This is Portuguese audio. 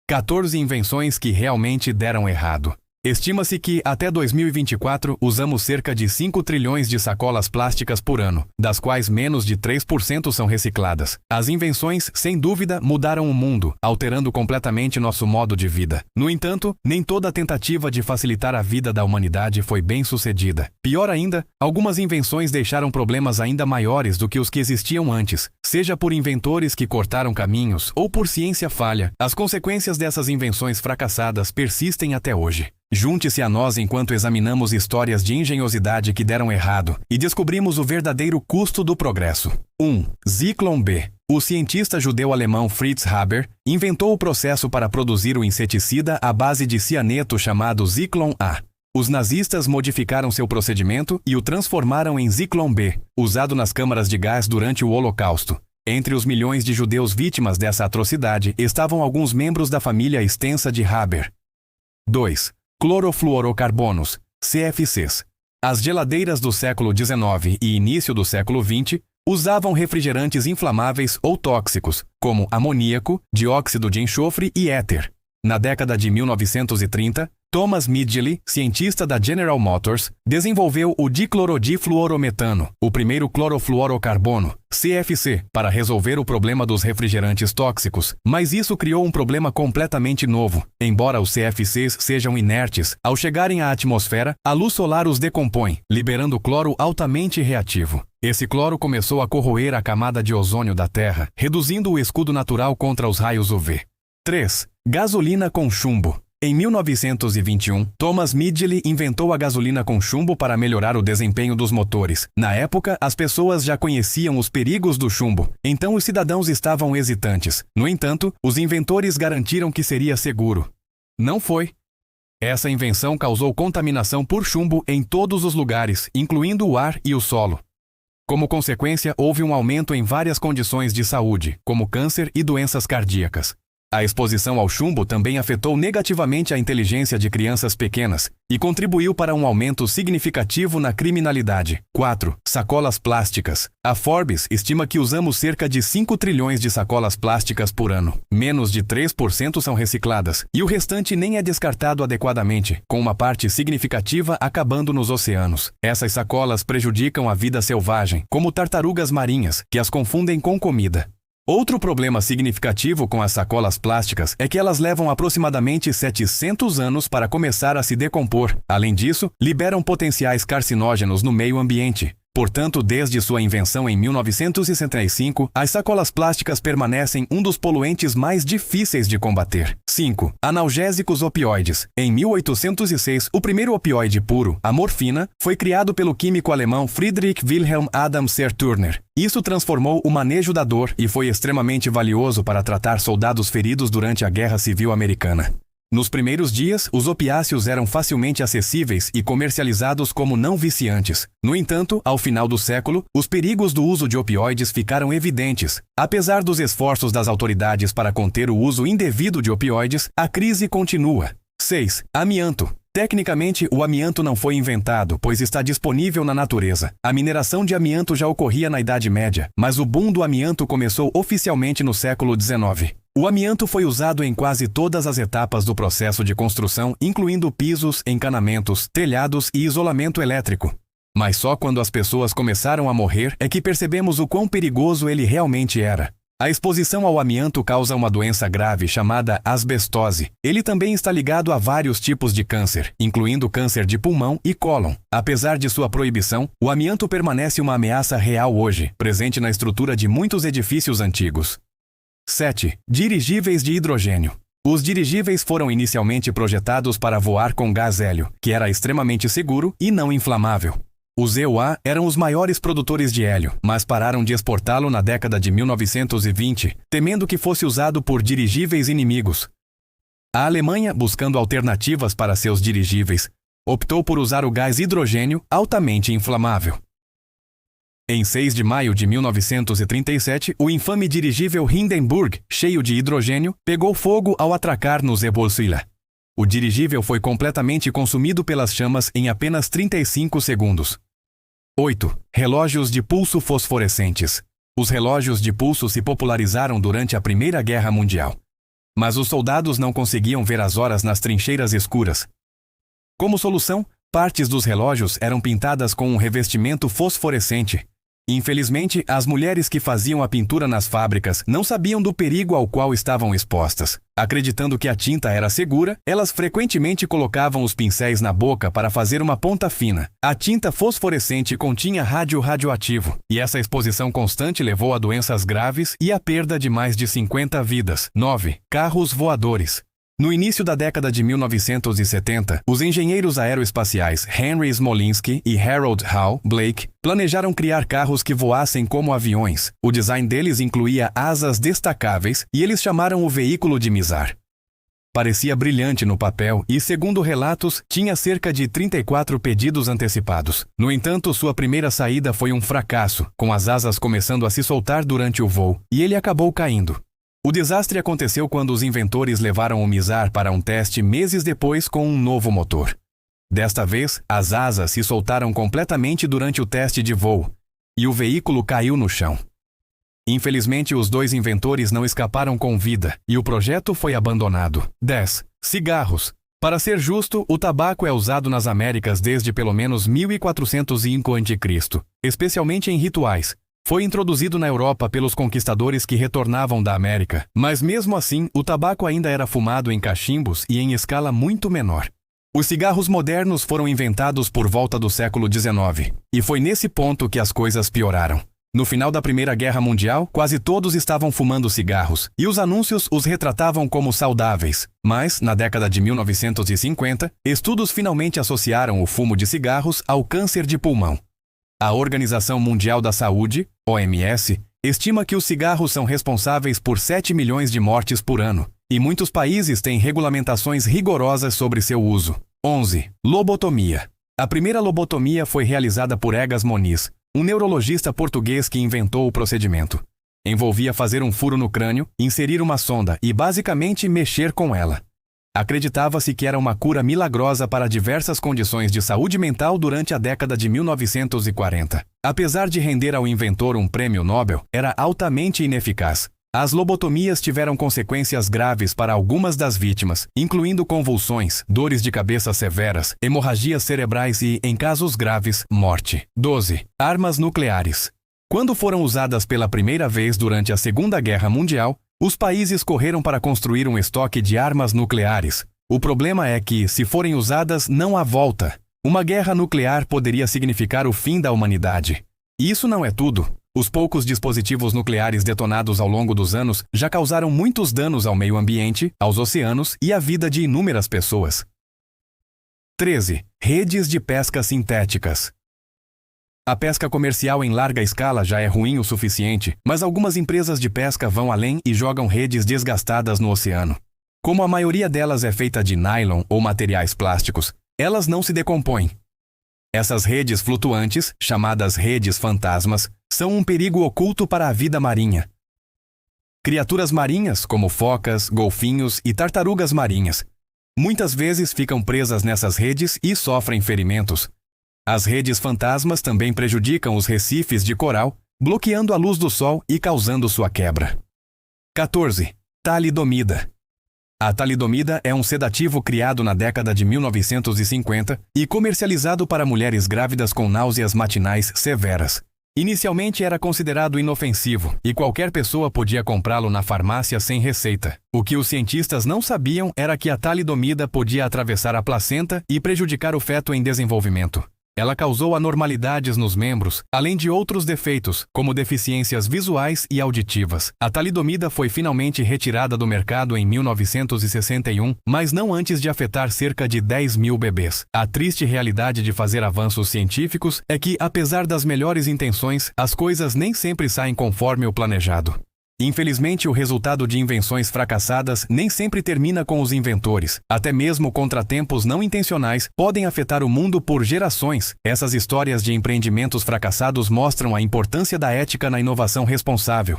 14 invenções que realmente deram errado. Estima-se que, até 2024, usamos cerca de 5 trilhões de sacolas plásticas por ano, das quais menos de 3% são recicladas. As invenções, sem dúvida, mudaram o mundo, alterando completamente nosso modo de vida. No entanto, nem toda tentativa de facilitar a vida da humanidade foi bem sucedida. Pior ainda, algumas invenções deixaram problemas ainda maiores do que os que existiam antes, seja por inventores que cortaram caminhos ou por ciência falha. As consequências dessas invenções fracassadas persistem até hoje. Junte-se a nós enquanto examinamos histórias de engenhosidade que deram errado e descobrimos o verdadeiro custo do progresso. 1. Zyklon B. O cientista judeu-alemão Fritz Haber inventou o processo para produzir o inseticida à base de cianeto chamado Zyklon A. Os nazistas modificaram seu procedimento e o transformaram em Zyklon B, usado nas câmaras de gás durante o Holocausto. Entre os milhões de judeus vítimas dessa atrocidade estavam alguns membros da família extensa de Haber. 2. Clorofluorocarbonos, CFCs. As geladeiras do século XIX e início do século XX usavam refrigerantes inflamáveis ou tóxicos, como amoníaco, dióxido de enxofre e éter. Na década de 1930, Thomas Midgley, cientista da General Motors, desenvolveu o diclorodifluorometano, o primeiro clorofluorocarbono, CFC, para resolver o problema dos refrigerantes tóxicos. Mas isso criou um problema completamente novo. Embora os CFCs sejam inertes, ao chegarem à atmosfera, a luz solar os decompõe, liberando cloro altamente reativo. Esse cloro começou a corroer a camada de ozônio da Terra, reduzindo o escudo natural contra os raios UV. 3. Gasolina com chumbo. Em 1921, Thomas Midgley inventou a gasolina com chumbo para melhorar o desempenho dos motores. Na época, as pessoas já conheciam os perigos do chumbo, então os cidadãos estavam hesitantes. No entanto, os inventores garantiram que seria seguro. Não foi. Essa invenção causou contaminação por chumbo em todos os lugares, incluindo o ar e o solo. Como consequência, houve um aumento em várias condições de saúde, como câncer e doenças cardíacas. A exposição ao chumbo também afetou negativamente a inteligência de crianças pequenas e contribuiu para um aumento significativo na criminalidade. 4. Sacolas plásticas. A Forbes estima que usamos cerca de 5 trilhões de sacolas plásticas por ano. Menos de 3% são recicladas e o restante nem é descartado adequadamente, com uma parte significativa acabando nos oceanos. Essas sacolas prejudicam a vida selvagem, como tartarugas marinhas, que as confundem com comida. Outro problema significativo com as sacolas plásticas é que elas levam aproximadamente 700 anos para começar a se decompor. Além disso, liberam potenciais carcinógenos no meio ambiente. Portanto, desde sua invenção em 1965, as sacolas plásticas permanecem um dos poluentes mais difíceis de combater. 5. Analgésicos opioides. Em 1806, o primeiro opioide puro, a morfina, foi criado pelo químico alemão Friedrich Wilhelm Adam Serturner. Isso transformou o manejo da dor e foi extremamente valioso para tratar soldados feridos durante a Guerra Civil Americana. Nos primeiros dias, os opiáceos eram facilmente acessíveis e comercializados como não viciantes. No entanto, ao final do século, os perigos do uso de opioides ficaram evidentes. Apesar dos esforços das autoridades para conter o uso indevido de opioides, a crise continua. 6. Amianto. Tecnicamente, o amianto não foi inventado, pois está disponível na natureza. A mineração de amianto já ocorria na Idade Média, mas o boom do amianto começou oficialmente no século XIX. O amianto foi usado em quase todas as etapas do processo de construção, incluindo pisos, encanamentos, telhados e isolamento elétrico. Mas só quando as pessoas começaram a morrer é que percebemos o quão perigoso ele realmente era. A exposição ao amianto causa uma doença grave chamada asbestose. Ele também está ligado a vários tipos de câncer, incluindo câncer de pulmão e cólon. Apesar de sua proibição, o amianto permanece uma ameaça real hoje, presente na estrutura de muitos edifícios antigos. 7. Dirigíveis de hidrogênio. Os dirigíveis foram inicialmente projetados para voar com gás hélio, que era extremamente seguro e não inflamável. Os EUA eram os maiores produtores de hélio, mas pararam de exportá-lo na década de 1920, temendo que fosse usado por dirigíveis inimigos. A Alemanha, buscando alternativas para seus dirigíveis, optou por usar o gás hidrogênio altamente inflamável. Em 6 de maio de 1937, o infame dirigível Hindenburg, cheio de hidrogênio, pegou fogo ao atracar no Zebulsila. O dirigível foi completamente consumido pelas chamas em apenas 35 segundos. 8. Relógios de pulso fosforescentes. Os relógios de pulso se popularizaram durante a Primeira Guerra Mundial. Mas os soldados não conseguiam ver as horas nas trincheiras escuras. Como solução, partes dos relógios eram pintadas com um revestimento fosforescente. Infelizmente, as mulheres que faziam a pintura nas fábricas não sabiam do perigo ao qual estavam expostas. Acreditando que a tinta era segura, elas frequentemente colocavam os pincéis na boca para fazer uma ponta fina. A tinta fosforescente continha rádio radioativo, e essa exposição constante levou a doenças graves e a perda de mais de 50 vidas. 9. Carros voadores. No início da década de 1970, os engenheiros aeroespaciais Henry Smolinski e Harold Hall Blake planejaram criar carros que voassem como aviões. O design deles incluía asas destacáveis e eles chamaram o veículo de Mizar. Parecia brilhante no papel e, segundo relatos, tinha cerca de 34 pedidos antecipados. No entanto, sua primeira saída foi um fracasso, com as asas começando a se soltar durante o voo, e ele acabou caindo. O desastre aconteceu quando os inventores levaram o Mizar para um teste meses depois com um novo motor. Desta vez, as asas se soltaram completamente durante o teste de voo, e o veículo caiu no chão. Infelizmente, os dois inventores não escaparam com vida, e o projeto foi abandonado. 10. Cigarros. Para ser justo, o tabaco é usado nas Américas desde pelo menos 1405 a.C., especialmente em rituais. Foi introduzido na Europa pelos conquistadores que retornavam da América, mas mesmo assim, o tabaco ainda era fumado em cachimbos e em escala muito menor. Os cigarros modernos foram inventados por volta do século XIX, e foi nesse ponto que as coisas pioraram. No final da Primeira Guerra Mundial, quase todos estavam fumando cigarros, e os anúncios os retratavam como saudáveis. Mas, na década de 1950, estudos finalmente associaram o fumo de cigarros ao câncer de pulmão. A Organização Mundial da Saúde, OMS, estima que os cigarros são responsáveis por 7 milhões de mortes por ano, e muitos países têm regulamentações rigorosas sobre seu uso. 11. Lobotomia. A primeira lobotomia foi realizada por Egas Moniz, um neurologista português que inventou o procedimento. Envolvia fazer um furo no crânio, inserir uma sonda e basicamente mexer com ela. Acreditava-se que era uma cura milagrosa para diversas condições de saúde mental durante a década de 1940. Apesar de render ao inventor um prêmio Nobel, era altamente ineficaz. As lobotomias tiveram consequências graves para algumas das vítimas, incluindo convulsões, dores de cabeça severas, hemorragias cerebrais e, em casos graves, morte. 12. Armas nucleares. Quando foram usadas pela primeira vez durante a Segunda Guerra Mundial, os países correram para construir um estoque de armas nucleares. O problema é que, se forem usadas, não há volta. Uma guerra nuclear poderia significar o fim da humanidade. E isso não é tudo. Os poucos dispositivos nucleares detonados ao longo dos anos já causaram muitos danos ao meio ambiente, aos oceanos e à vida de inúmeras pessoas. 13. Redes de pesca sintéticas. A pesca comercial em larga escala já é ruim o suficiente, mas algumas empresas de pesca vão além e jogam redes desgastadas no oceano. Como a maioria delas é feita de nylon ou materiais plásticos, elas não se decompõem. Essas redes flutuantes, chamadas redes fantasmas, são um perigo oculto para a vida marinha. Criaturas marinhas, como focas, golfinhos e tartarugas marinhas, muitas vezes ficam presas nessas redes e sofrem ferimentos. As redes fantasmas também prejudicam os recifes de coral, bloqueando a luz do sol e causando sua quebra. 14. Talidomida. A talidomida é um sedativo criado na década de 1950 e comercializado para mulheres grávidas com náuseas matinais severas. Inicialmente era considerado inofensivo e qualquer pessoa podia comprá-lo na farmácia sem receita. O que os cientistas não sabiam era que a talidomida podia atravessar a placenta e prejudicar o feto em desenvolvimento. Ela causou anormalidades nos membros, além de outros defeitos, como deficiências visuais e auditivas. A talidomida foi finalmente retirada do mercado em 1961, mas não antes de afetar cerca de 10 mil bebês. A triste realidade de fazer avanços científicos é que, apesar das melhores intenções, as coisas nem sempre saem conforme o planejado. Infelizmente, o resultado de invenções fracassadas nem sempre termina com os inventores. Até mesmo contratempos não intencionais podem afetar o mundo por gerações. Essas histórias de empreendimentos fracassados mostram a importância da ética na inovação responsável.